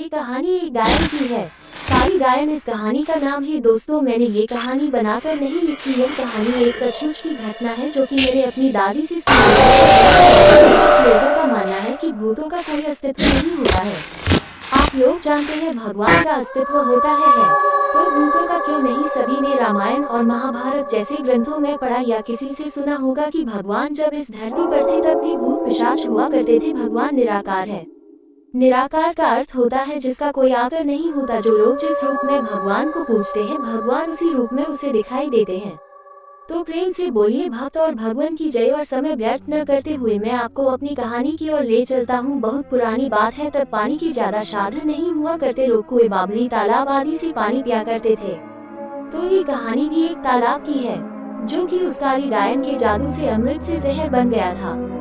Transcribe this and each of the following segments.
ये कहानी एक गायन की है। काली गायन इस कहानी का नाम है। दोस्तों, मैंने ये कहानी बनाकर नहीं लिखी। यह कहानी एक सचमुच की घटना है जो कि मैंने अपनी दादी से सुनी है। कुछ लोगों का मानना है कि भूतों का कोई अस्तित्व नहीं होता है। आप लोग जानते हैं भगवान का अस्तित्व होता है। तो भूतों का क्यों नहीं? सभी ने रामायण और महाभारत जैसे ग्रंथों में पढ़ा या किसी से सुना होगा कि भगवान जब इस धरती पर थे तब भी भूत पिशाच हुआ करते थे। भगवान निराकार है। निराकार का अर्थ होता है जिसका कोई आकर नहीं होता। जो लोग जिस रूप में भगवान को पूजते हैं, भगवान उसी रूप में उसे दिखाई देते हैं। तो प्रेम से बोलिए भक्त और भगवान की जय। और समय व्यर्थ न करते हुए मैं आपको अपनी कहानी की ओर ले चलता हूँ। बहुत पुरानी बात है, तब पानी की ज्यादा साधन नहीं हुआ करते। लोग कुएं, बावली, तालाब आदि से पानी पिया करते थे। तो ये कहानी भी एक तालाब की है जो कि उस काली गायन के जादू से अमृत से जहर बन गया था।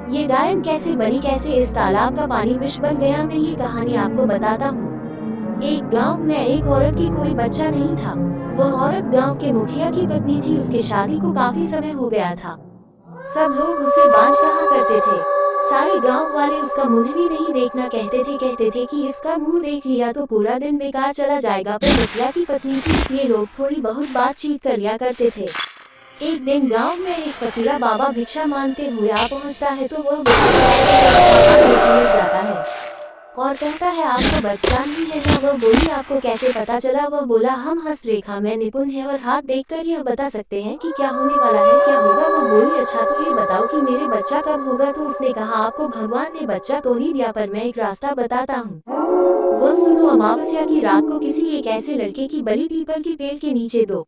ये गायन कैसे बनी, कैसे इस तालाब का पानी विष बन गया, मैं ये कहानी आपको बताता हूँ। एक गांव में एक औरत की कोई बच्चा नहीं था। वह औरत गांव के मुखिया की पत्नी थी। उसके शादी को काफी समय हो गया था। सब लोग उसे बांझ कहा करते थे। सारे गांव वाले उसका मुंह भी नहीं देखना कहते थे कि इसका मुंह देख लिया तो पूरा दिन बेकार चला जाएगा। पर मुखिया की पत्नी थी, इसलिए लोग थोड़ी बहुत बातचीत कर लिया करते थे। एक दिन गांव में एक फकीरा बाबा भिक्षा मांगते हुए आ पहुंचता है। तो वह जाता है और कहता है, आपको बच्चा नहीं है क्या? वह बोली, आपको कैसे पता चला? वह बोला, हम हस्तरेखा में निपुण है और हाथ देखकर यह बता सकते हैं कि क्या होने वाला है, क्या होगा। वह बोली, अच्छा तो ये बताओ कि मेरे बच्चा कब होगा? तो उसने कहा, आपको भगवान ने बच्चा तो नहीं दिया, पर मैं एक रास्ता बताता हूँ। वह सुनो, अमावस्या की रात को किसी एक ऐसे लड़के की बलि पीपल के पेड़ के नीचे दो,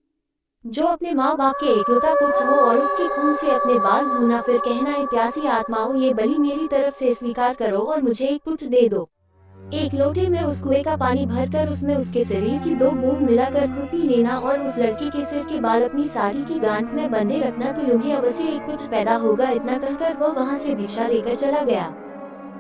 जो अपने माँ बाप के एकलौता पुत्र हो, और उसके खून से अपने बाल धोना। फिर कहना है, प्यासी आत्माओं, ये बलि मेरी तरफ से स्वीकार करो और मुझे एक पुत्र दे दो। एक लोटे में उस कुएं का पानी भरकर उसमें उसके शरीर की 2 बूंद मिलाकर खुद पी लेना और उस लड़के के सिर के बाल अपनी साड़ी की गांठ में बंधे रखना, तो तुम्हें अवश्य एक पुत्र पैदा होगा। इतना कहकर वह वहाँ से भिक्षा लेकर चला गया।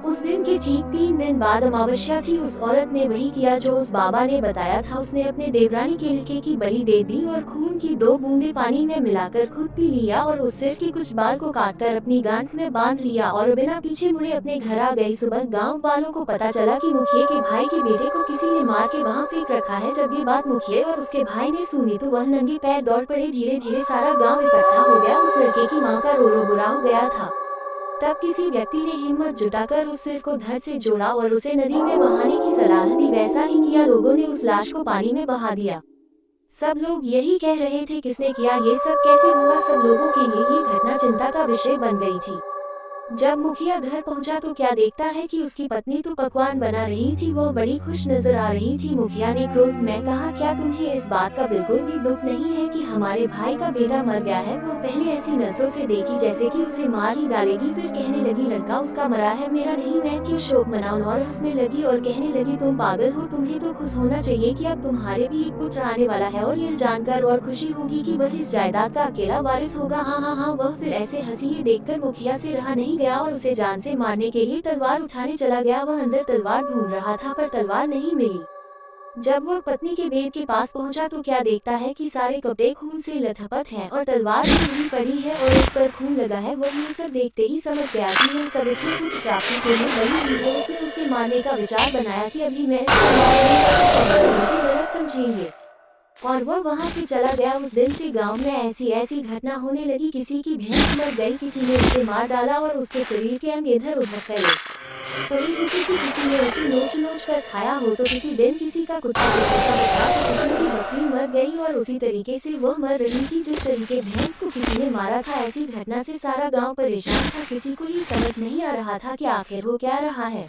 उस दिन के ठीक 3 दिन बाद अमावस्या थी। उस औरत ने वही किया जो उस बाबा ने बताया था। उसने अपने देवरानी के लड़के की बलि दे दी और खून की 2 बूंदें पानी में मिलाकर खुद पी लिया और उस सिर के कुछ बाल को काटकर अपनी गांठ में बांध लिया और बिना पीछे मुड़े अपने घर आ गई। सुबह गांव वालों को पता चला कि मुखिया के भाई के बेटे को किसी ने मार के वहाँ फेंक रखा है। जब ये बात मुखिया और उसके भाई ने सुनी तो वह नंगे पैर दौड़ पड़े। धीरे धीरे सारा गाँव इकट्ठा हो गया। उस लड़के की माँ का रो रो बुरा हो गया था। तब किसी व्यक्ति ने हिम्मत जुटाकर उस सिर को धड़ से जोड़ा और उसे नदी में बहाने की सलाह दी। वैसा ही किया। लोगों ने उस लाश को पानी में बहा दिया। सब लोग यही कह रहे थे, किसने किया, ये सब कैसे हुआ। सब लोगों के लिए ये घटना चिंता का विषय बन गई थी। जब मुखिया घर पहुंचा तो क्या देखता है कि उसकी पत्नी तो पकवान बना रही थी। वो बड़ी खुश नजर आ रही थी। मुखिया ने क्रोध में कहा, क्या तुम्हें इस बात का बिल्कुल भी दुख नहीं है कि हमारे भाई का बेटा मर गया है? वो पहले ऐसी नजरों से देखी जैसे कि उसे मार ही डालेगी। फिर कहने लगी, लड़का उसका मरा है, मेरा नहीं, मैं क्यों शोक मनाऊं? और हंसने लगी और कहने लगी, तुम पागल हो। तुम्हें तो खुश होना चाहिए कि अब तुम्हारे भी एक पुत्र आने वाला है और यह जानकर और खुशी होगी कि वह इस जायदाद का अकेला वारिस होगा। हाँ हाँ हाँ। वह फिर ऐसे हंसी। ये देखकर मुखिया से रहा नहीं गया और उसे जान से मारने के लिए तलवार उठाने चला गया। वह अंदर तलवार ढूंढ रहा था पर तलवार नहीं मिली। जब वह पत्नी के बेड के पास पहुंचा तो क्या देखता है कि सारे कपड़े खून से लथपथ हैं और तलवार भी टूटी पड़ी है और उस पर खून लगा है। वह ये सब देखते ही समझ गया कि यह सब इसने कुछ प्राप्ति के लिए बनी हुई है। उसने उसे मारने का विचार बनाया कि अभी मैं मुझे गलत समझेंगे, और वह वहाँ से चला गया। उस दिन से गांव में ऐसी ऐसी घटना होने लगी। किसी की भैंस मर गई, किसी ने उसे मार डाला और उसके शरीर के अंग इधर उधर फैले पड़ी, जैसे कि किसी ने उसे नोच नोच कर खाया हो। तो किसी दिन किसी का कुत्ता बचा तो किसी की बकरी मर गई और उसी तरीके से वह मर रही थी जिस तरीके भैंस को किसी ने मारा था। ऐसी घटना से सारा गाँव परेशान था। किसी को ये समझ नहीं आ रहा था कि आखिर हो क्या रहा है।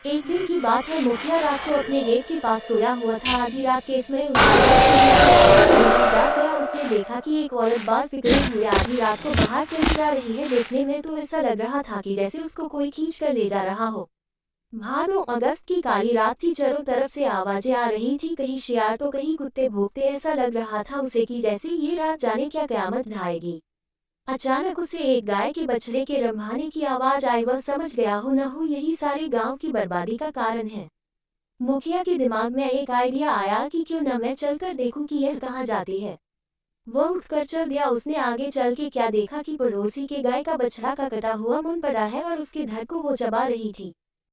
एक दिन की बात है, मुखिया रात को अपने गेट के पास सोया हुआ था। आधी रात के इसमें जाग गया। उसने देखा कि एक औरत बाल फिक्रे हुए आधी रात को बाहर चली जा रही है। देखने में तो ऐसा लग रहा था कि जैसे उसको कोई खींच कर ले जा रहा हो। भादों अगस्त की काली रात थी। चारों तरफ से आवाजें आ रही थी, कहीं शियार तो कहीं कुत्ते भौंकते। ऐसा लग रहा था उसे कि जैसे ये रात जाने क्या कयामत ढाएगी। अचानक उसे एक गाय के बछड़े के रंभाने की आवाज आई। वह समझ गया, हो न हो यही सारे गांव की बर्बादी का कारण है। मुखिया के दिमाग में एक आइडिया आया कि क्यों न मैं चलकर देखूं कि यह कहाँ जाती है। वह उठकर चल दिया। उसने आगे चल के क्या देखा कि पड़ोसी के गाय का बछड़ा का कटा हुआ मुंह पड़ा है और उसके धड़ को वो चबा रही थी।